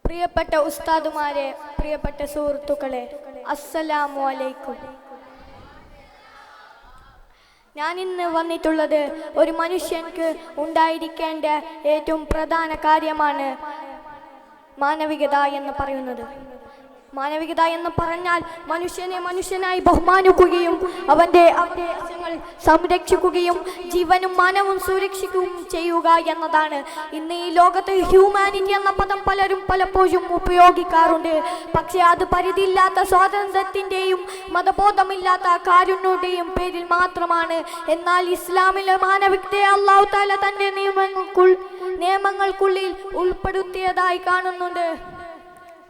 പ്രിയപ്പെട്ട ഉസ്താദുമാരെ, പ്രിയപ്പെട്ട സുഹൃത്തുക്കളെ, അസ്സലാമു അലൈക്കും. ഞാൻ ഇന്ന് വന്നിട്ടുള്ളത് ഒരു മനുഷ്യൻക്ക് ഉണ്ടായിരിക്കേണ്ട ഏറ്റവും പ്രധാന കാര്യമാണ് മാനവികത എന്ന് പറയുന്നത്. മാനവികത എന്ന് പറഞ്ഞാൽ മനുഷ്യനെ മനുഷ്യനായി ബഹുമാനിക്കുകയും അവൻ്റെ അവകാശങ്ങൾ സംരക്ഷിക്കുകയും ജീവനും മാനവും സുരക്ഷിക്കുകയും ചെയ്യുക എന്നതാണ്. ഇന്ന് ഈ ലോകത്ത് ഹ്യൂമാനിറ്റി എന്ന പദം പലരും പലപ്പോഴും ഉപയോഗിക്കാറുണ്ട്. പക്ഷെ അത് പരിധിയില്ലാത്ത സ്വാതന്ത്ര്യത്തിൻ്റെയും മതബോധമില്ലാത്ത കാരുണ്യത്തിൻ്റെയും പേരിൽ മാത്രമാണ്. എന്നാൽ ഇസ്ലാമിലെ മാനവികതയെ അല്ലാഹു തആല തൻ്റെ നിയമങ്ങൾക്കുള്ളിൽ ഉൾപ്പെടുത്തിയതായി കാണുന്നുണ്ട്.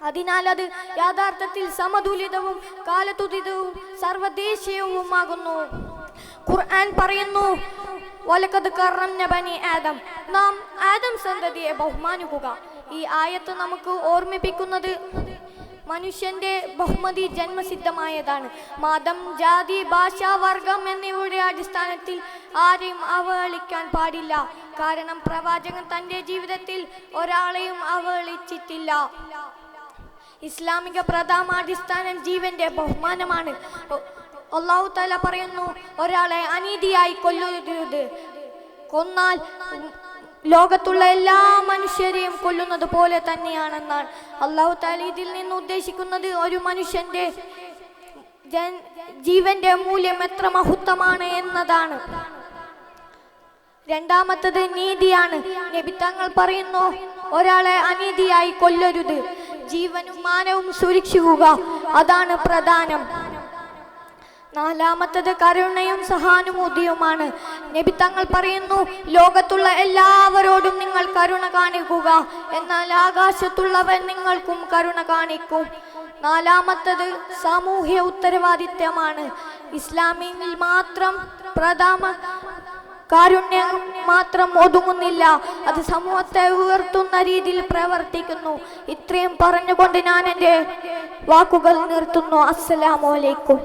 അതിനാൽ അത് യാഥാർത്ഥ്യത്തിൽ സമതുലിതവും കാലതുലിതവും സർവദേശീയവുമാകുന്നു. ഖുർആൻ പറയുന്നു, വലഖദ് കറംന ബനി ആദം, നാം ആദം സന്തതിയെ ബഹുമാനിക്കുക. ഈ ആയത്ത് നമുക്ക് ഓർമ്മിപ്പിക്കുന്നത് മനുഷ്യന്റെ ബഹുമതി ജന്മസിദ്ധമായതാണ്. മതം, ജാതി, ഭാഷ, വർഗം എന്നിവയുടെ അടിസ്ഥാനത്തിൽ ആരെയും അവഹേളിക്കാൻ പാടില്ല. കാരണം പ്രവാചകൻ തൻ്റെ ജീവിതത്തിൽ ഒരാളെയും അവഹേളിച്ചിട്ടില്ല. ഇസ്ലാമിക പ്രഥമാടിസ്ഥാനം ജീവന്റെ ബഹുമാനമാണ്. അല്ലാഹു തആല പറയുന്നു, ഒരാളെ അനീതിയായി കൊല്ലരുത്. കൊന്നാൽ ലോകത്തുള്ള എല്ലാ മനുഷ്യരെയും കൊല്ലുന്നത് പോലെ തന്നെയാണെന്നാണ്. അല്ലാഹു തആല ഇതിൽ നിന്ന് ഉദ്ദേശിക്കുന്നത് ഒരു മനുഷ്യന്റെ ജീവന്റെ മൂല്യം എത്ര മഹത്വമാണ് എന്നതാണ്. രണ്ടാമത്തത് നീതിയാണ്. നബി തങ്ങൾ പറയുന്നു, ഒരാളെ അനീതിയായി കൊല്ലരുത്, ജീവനും മാനവും സുരക്ഷിക്കുക, അതാണ് പ്രധാനം. നാലാമത്തത് കരുണയും സഹാനുഭൂതിയുമാണ്. നബി തങ്ങൾ പറയുന്നു, ലോകത്തുള്ള എല്ലാവരോടും നിങ്ങൾ കരുണ കാണിക്കുക, എന്നാൽ ആകാശത്തുള്ളവൻ നിങ്ങൾക്കും കരുണ കാണിക്കും. നാലാമത്തത് സാമൂഹ്യ ഉത്തരവാദിത്വമാണ്. ഇസ്ലാമിൽ മാത്രം കാരുണ്യം മാത്രം ഒതുങ്ങുന്നില്ല, അത് സമൂഹത്തെ ഉയർത്തുന്ന രീതിയിൽ പ്രവർത്തിക്കുന്നു. ഇത്രയും പറഞ്ഞുകൊണ്ട് ഞാൻ എൻ്റെ വാക്കുകൾ നിർത്തുന്നു. അസ്സലാമു അലൈക്കും.